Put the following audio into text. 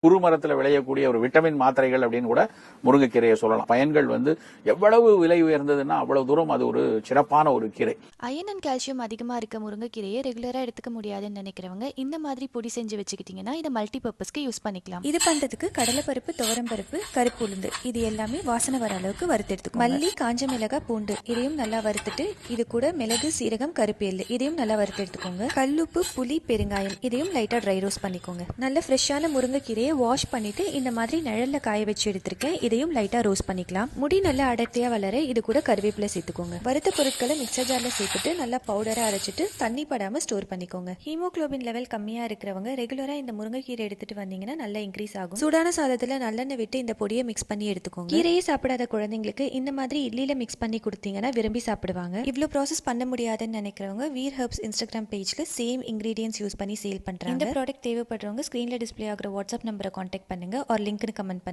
குறுமரத்தில் விளையக்கூடிய ஒரு விட்டமின் மாத்திரைகள் அப்படின்னு கூட முருங்கைக்கீரையை சொல்லலாம். பயன்கள் எவ்வளவு விலை உயர்ந்ததுன்னா அவ்வளவு தூரம் அது ஒரு சிறப்பான ஒரு கீரை. அயன் அண்ட் கால்சியம் அதிகமாக இருக்க முருங்கைக்கீரையை ரெகுலராக எடுத்துக்க முடியாதுன்னு நினைக்கிறவங்க இந்த மாதிரி பொடி செஞ்சு வச்சுக்கிட்டிங்கன்னா இதை மல்டி பர்பஸ்க்கு யூஸ் பண்ணிக்கலாம். இது பண்ணுறதுக்கு கடலைப்பருப்பு, துவரம்பருப்பு, கருப்பு உளுந்து இது எல்லாமே வாசனை வர அளவுக்கு வறுத்தெடுத்துக்கோங்க. மல்லி, காஞ்ச மிளகாய், பூண்டு இதையும் நல்லா வறுத்துட்டு இது கூட மிளகு, சீரகம், கருப்பு எள்ளு இதையும் நல்லா வறுத்தெடுத்துக்கோங்க. கல்லுப்பு, புளி, பெருங்காயம் இதையும் லைட்டாக ட்ரை ரோஸ்ட் பண்ணிக்கோங்க. நல்ல ஃப்ரெஷ்ஷான முருங்கைக்கீரையை வாஷ் பண்ணிட்டு இந்த மாதிரி நிழல்ல காய வச்சு எடுத்திருக்கேன். இதையும் லைட்டா ரோஸ்ட் பண்ணிக்கலாம். முடி நல்லா அடர்த்தியா வளர இது கூட கருவேப்பிலை சேர்த்துக்கோங்க. வறுத்த பொருட்களை மிக்சர் ஜார்ல சேர்த்துட்டு நல்லா பவுடரா அரைச்சிட்டு தண்ணி படாம ஸ்டோர் பண்ணிக்கோங்க. ஹீமோகுளோபின் லெவல் கம்மியா இருக்கிறவங்க ரெகுலரா இந்த முருங்கைக்கீரை எடுத்துட்டு வந்தீங்கன்னா நல்லா இன்க்ரீஸ் ஆகும். சூடான சாதத்துல நல்லெண்ணெய் விட்டு இந்த பொடியை மிக்ஸ் பண்ணி எடுத்துக்கோங்க. கீரையே சாப்பிடாத குழந்தைங்களுக்கு இந்த மாதிரி இட்லியில மிக்ஸ் பண்ணி கொடுத்தீங்கன்னா விரும்பி சாப்பிடுவாங்க. இவ்வளவு ப்ராசஸ் பண்ண முடியாதுன்னு நினைக்கிறவங்க வீர் ஹெர்ப்ஸ் இன்ஸ்டாகிராம் பேஜ்ல சேம் இன்கிரீடியன்ஸ் யூஸ் பண்ணி சேல் பண்றாங்க. இந்த ப்ராடக்ட் தேவைப்படுறவங்க ஸ்கிரீன்ல டிஸ்பிளே ஆகிற வாட்ஸ்அப் நம்பரை கான்டாக்ட் பண்ணுங்க or லிங்க்னு கமெண்ட் பண்ணுங்க.